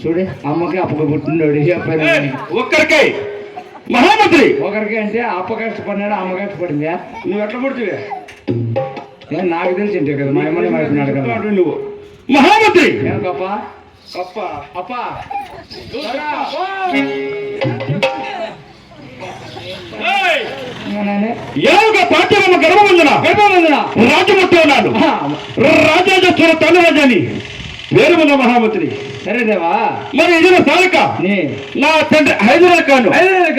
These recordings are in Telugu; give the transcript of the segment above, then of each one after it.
చూడే అమ్మకి అప్పకి పుట్టినోడు చెప్పారు. ఒక్కరికే మహామంత్రి ఒకరికి అంటే అప్ప కష్టపడినాడు అమ్మ కష్టపడిందా? నువ్వు ఎట్లా పుడుతువే? నాకు తెలిసి ఉంటే కదా మా అమ్మని మాట్లాడు కదా నువ్వు మహామంత్రి. ఏం గప్ప అప్ప అప్ప పాఠ్యమ గర్భవందన రాజముట్టు ఉన్నాడు. రాజాజ తల్లి రాజాని వేరుమన్న మహామంత్రి. సరేదేవా మరి ఇదిన సాలక నా తండ్రి హైదరాబాద్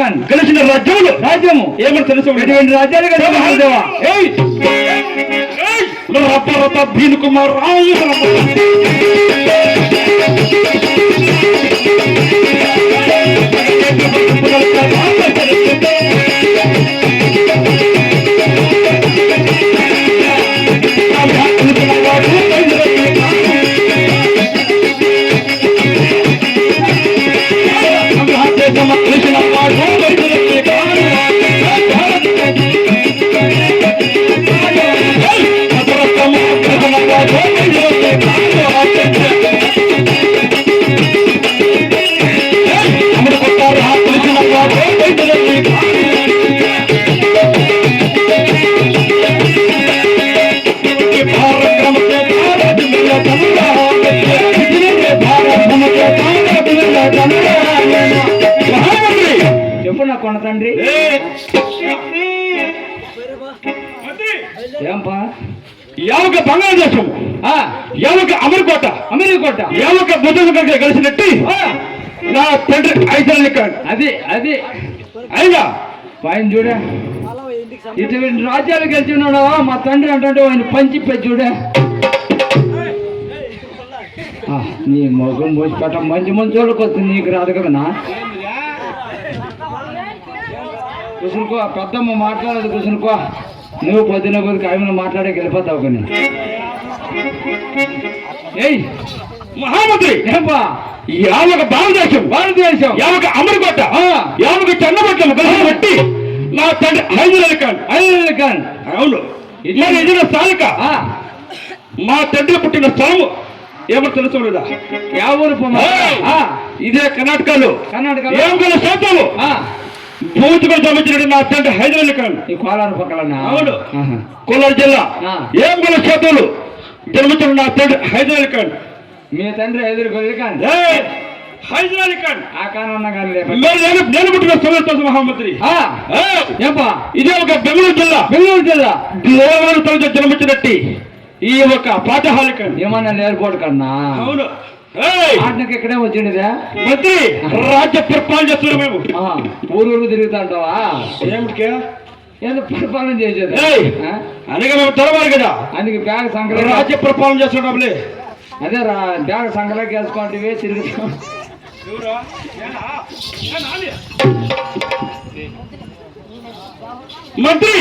ఖాన్ కలిసిన రాజ్యము ఏమని తెలుసు? ఎటువంటి రాజ్యాలు కలిసిదేవా? భీను కుమార్ చెప్పు నా కొన్న తండ్రి. ఏంపా? యావక బంగాళాదేశం, యావక అమీర్కోట, యావక బుద్ధ కలిసినట్టు నా తండ్రి హైదరాబాద్ ఖాన్. అది అది అయినా ఆయన చూడే ఇటువంటి రాజ్యాలు గెలిచి ఉన్నాడా మా తండ్రి అంటే ఆయన పంచిప్పే చూడే. నీ మొగం పోసిపట్ట మంచి మంచి వాళ్ళకి వస్తుంది, నీకు రాదు కదనా? కుసునుకో పెద్దమ్మ మాట్లాడదు కుసునుకో. నువ్వు పొద్దున కొద్దిగా ఆమె మాట్లాడే వెళ్ళిపోతావు కానీ. ఏయ్ మహామంత్రి ఏంపా? యావక భారతదేశం యావక అమీర్కోట యావక చెన్నపట్నం కలిసి నా తండ్రి హైదరాబాద్ ఖాన్. అవును ఇదిన సాలిక మా తండ్రి పుట్టిన స్థలము ఏమని తెలుసు? ఎవరు ఇదే కర్ణాటకలో ఏం గల శాతము భూతుగా జమించినట్టు నా తండ్రి హైదరాబాద్ ఖాన్. ఈ కోలారు పక్కన అవును కోలారు జిల్లా ఏం గల శాతలు జన్మించిన నా తండ్రి హైదరాబాద్ ఖాన్. మీ తండ్రి హైదరాబాద్ ఖాన్ హైదరాబాద్ ఖాన్ ఆ కానన్నా కానీ నేను పుట్టిన స్థలం మహామంత్రి. ఏంపా? ఇదే ఒక బెంగళూరు జిల్లా దేవాలు తనతో జన్మించినట్టు ఈ ఒక పాఠశాల ఖాన్. ఏమన్నా ఎయిర్పోర్ట్ కన్నా? అవును ఆటకి ఇక్కడే వచ్చిండిదా మంత్రి. రాజ్య పరిపాలన చేస్తున్నాం మేము. ఊరు తిరుగుతా ఉంటావా? ఏమిటికే ఏదో పరిపాలన చేసేది అనగా మేము తెలవాలి కదా. అందుకే బ్యాగ్ సంఘ రాజ్య పరిపాలన చేస్తున్నాంలే. అదే బ్యాగ్ సంఘలోకి వేసుకుంటే తిరుగుతాం. మంత్రి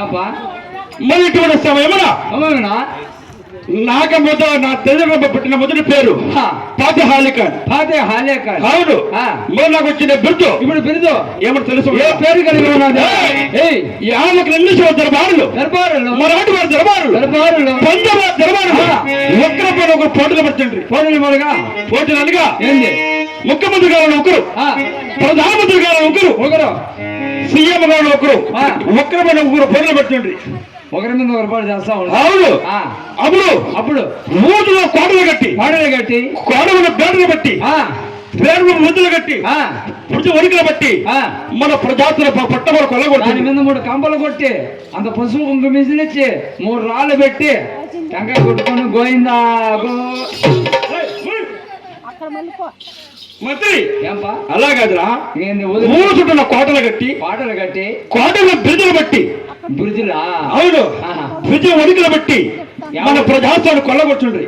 ఏపా మరి ఇటువంటి సమయమనా అవునా? నాక నా తల్లిదండ్రులు పుట్టిన మొదటి పేరు ఫాతిహ్ ఖాన్. అవును మరి నాకు వచ్చిన బిరుదు ఇప్పుడు బిరుదు ఏమని తెలుసు? ఏ పేరు కలిగి ఉన్నది? ఆమెకు ఇంగ్లీష్ దర్బారులు మరాఠీ వారి దర్బారులు పంజాబ్ దర్బారులు ఒక్కరి పైన ఒకరు పోటీలు పడుతుంది. పోటీలు అనగా ఏంది? ముఖ్యమంత్రి గారు ఒకరు, ప్రధానమంత్రి గారు ఒకరు, సీఎం గారు ఒకరు, ఒక్కరి పైన ఒకరు పోటీలు పడుతుంది. ఒకరి మీద ఒకరు పాటు చేస్తా ఉంటారు. అవును అప్పుడు ఊరిలో కోటలు కట్టి కోడలు బేటలు బట్టి పేరు ముద్దులు కట్టి వణికలు బట్టి మన ప్రజాతుల పట్టమలు కొల్లగొట్టి 3 కంపలు కొట్టి అంత పసుపు కుంకుమ మిసిలిచ్చి 3 రాళ్ళు పెట్టి టెంకాయ కొట్టుకొని గోయిందా మంత్రి. ఏంపా? అలాగదురా ఊరు చుట్టూ కోటలు కట్టి కోటలు బిరుదులు బట్టి బురుజులా? అవును బ్రిడ్జ్ వణికలు బట్టి మన ప్రజాస్వాన్ని కొల్లగొట్టుండ్రి.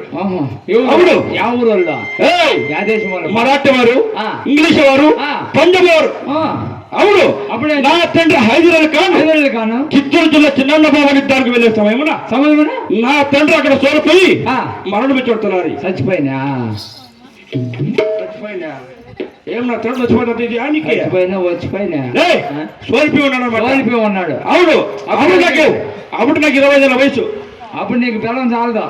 అవును యా ఊరు వాళ్ళు? యా దేశం వాళ్ళు? మరాఠీ వారు, ఇంగ్లీష్ వారు, పంజాబ్ వారు. అవును అప్పుడే నా తండ్రి హైదరాబాద్ ఖాన్ చిత్తూరు జిల్లా చిన్న బాబు యుద్ధానికి వెళ్ళే సమయమున నా తండ్రి అక్కడ సోలిపోయి మరణం చూడుతున్నారు. చచ్చిపోయినా ఏం నా తండ్రి చచ్చిపోయినా సోలిపోయి ఉన్నాడు. అవును అప్పుడు నాకు 20 ఏళ్ళ వయసు. అప్పుడు నీకు పిల్లలు చాలదా?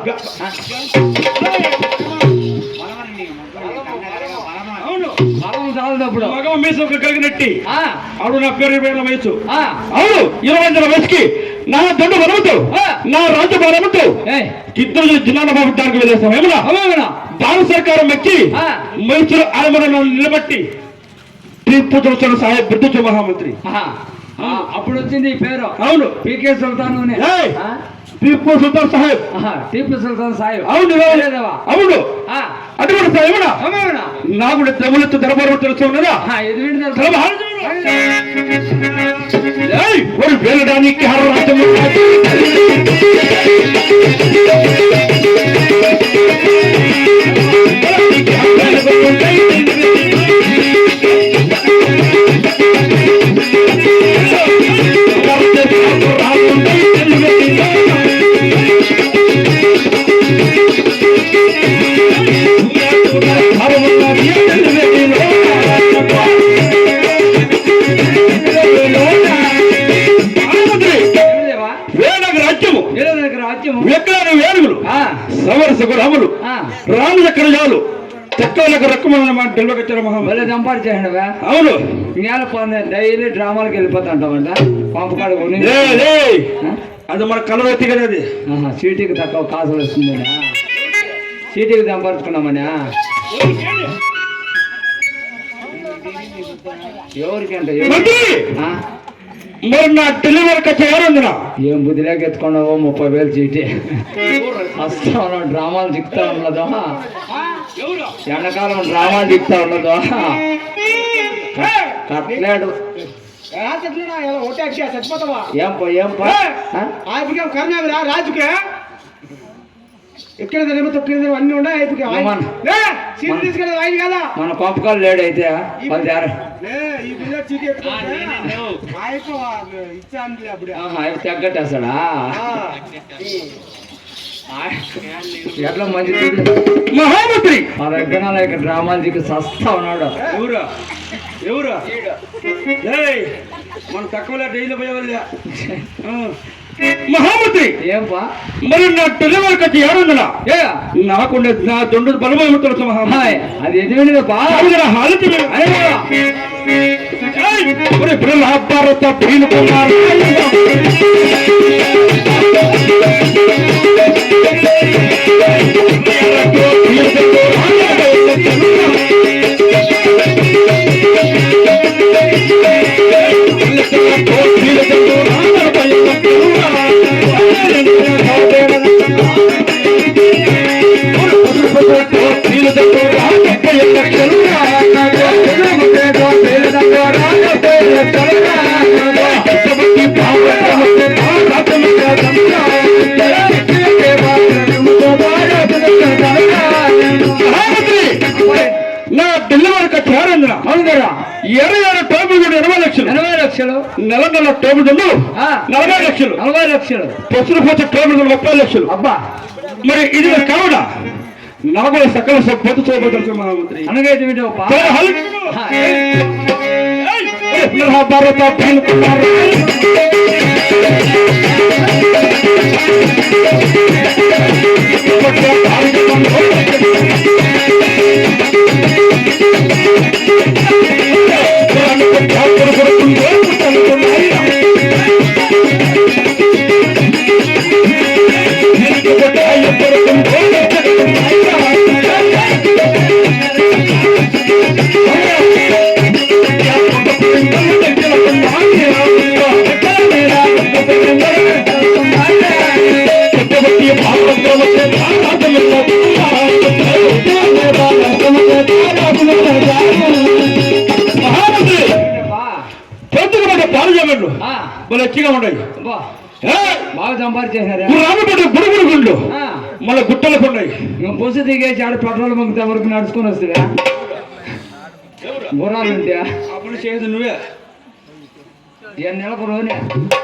ఉంది అప్పుడు మగ మీసు కలిగినట్టి ఆ, అప్పుడు నా పేరు 20 వయసు ఆ, అవును 20 వయసుకి నా దొండ బలముతో నా రాజ్య బలముతో ఏయ్, ఇద్దరు జిల్లాల బాబుతానికి వెళ్ళేస్తాం ఏమన్నా అవునా? భారత సర్కారం మెచ్చి ఆ, మైసూరు ఆలమరణ నిలబట్టి టిప్పు సుల్తాన్ సాహెబ్ బ్రిటిష్ మహామంత్రి ఆహా. ఆ, అప్పుడు వచ్చింది ఈ పేరు అవును పీకే సుల్తాన్ అని. ఏయ్, ఆ? టిప్పు సుల్తాన్ సాహెబ్ ఆహా, టీపు సుల్తాన్ సాహిబ్ అవును లేదేవా? అవును ఆ, అటువంటి సాహెబ్ అవునా? నాకు కూడా దెబ్బలెత్తు దరబారు తెలుసు ఉన్నదా ఆ, ఇది వింటే తెలుసు. ஒரு வேலடானிக்கு ஹரராஜம் ఏమిదేవా? రాజ్యము ఏలేదనకు రాజ్యము. విగ్రహాలు వేరుగులు ఆ, సమరసకు రాములు ఆ, రాము చక్రజాలు చక్కలకు రక్కమన్నమాట తెలివకొచ్చిన మహామ భలే సంపాదించేయండివా? అవును ఇవాళ పొందే డైలీ డ్రామాలకు వెళ్ళిపోతుంటామంట పంపకాడు కొని. లే, లే. ఆ? అది మన కలవెత్తి కదా అది ఆహా, సీటీకి తక్కువ కాసులు వస్తుందనా? సీటీకి సంపాదించుకున్నామనా? ఎవరికంట మంత్రి, ఆ? మరి నా డెలివరీ ఖర్చు ఎవరుందినా ఏం బుద్ధిలోకి ఎత్తుకున్నావో 30,000 చీటీ వస్తా ఉన్నావు. డ్రామాలు దిక్కుతా ఉన్నదో ఎండాకాలం డ్రామాలు దిక్కుతా ఉన్నదో కట్లేడు. ఏం పో ఏం పో ఆ? రాజుకే ఎక్కడ తొక్కిన అన్ని ఉన్నాయి తీసుకెళ్ళి ఆయన కదా మన పంపకాలు లేడు అయితే 10 ఈ బిల్ల చీటీ ఇచ్చాను అప్పుడు తగ్గట్టేస్తాడా? ఎట్లా మంచి మహామంత్రి మా దగ్గర ఇక డ్రామాలు దిక్కు సస్తా ఉన్నాడు. ఎవరా ఎవరా ఏయ్, మన తక్కువ డైలీ పోయేవాళ్ళ మహామంత్రి ఏంపా? మరి నా డెలివరీ ఖర్చు ఎవరుందినా ఏ నాకుండే నా దొండు బలమైన తెలుసు మహామంత్రి హాయ్, అది ఎదివింది బా. హాలతి అరే భారత భీలు కుమార్ నా డెలివరీ ఖర్చు ఎవరందినా అవునురా 20 టోపులు 20 లక్షలు 80 లక్షలు నెల టోపులు 40 లక్షలు 40 లక్షలు పసులు పోతే టోపులు 30 లక్షలు అబ్బా. మరి ఇది కావుడా నాకు సకల సభ్యత చూపదలుచు మహామంత్రి అనగైతే వింటే భారత భీలు కుమార్ పాలు వాళ్ళు వచ్చిగా ఉన్నాయి బాగా సంపాదించేసారా? రామపడి బుడుగుడు గుండ్లు మళ్ళీ గుట్టలకు ఉన్నాయి. బస్సు దిగేసి ఆడ పెట్రోల్ బంక్ వరకు నడుచుకొని వస్తుందా? గుర్రాలు ఉంటే అప్పుడు చేసి నువ్వే నెలకు రోనే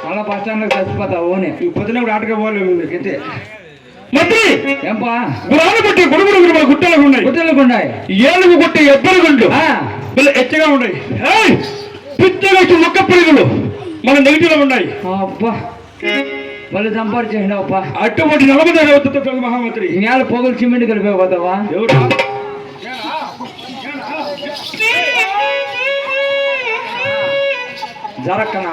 మళ్ళా బస్ స్టాండ్ లో చచ్చిపోతావు ఓనే. పొద్దునప్పుడు ఆటగా పోలేము అయితే మంత్రి ఏంపా రామపట్టి బుడుగుడు గుట్టలకు ఉన్నాయి. గుట్టలకు ఉన్నాయి. ఏలుగు గుట్టి ఎబ్బలు గుండ్లు వీళ్ళు ఎచ్చగా ఉన్నాయి. పిచ్చగా మొక్క పిడుగులు మన నెగిటివ్ ఉన్నాయి. అబ్బా మళ్ళీ సంపాదించేసినావప్ప. అటువంటి 40 అవుతుంది మహామంత్రి. నేల పొగలు సిమెంట్ కలిపి పోతావా? ఎవరు జరక్కనా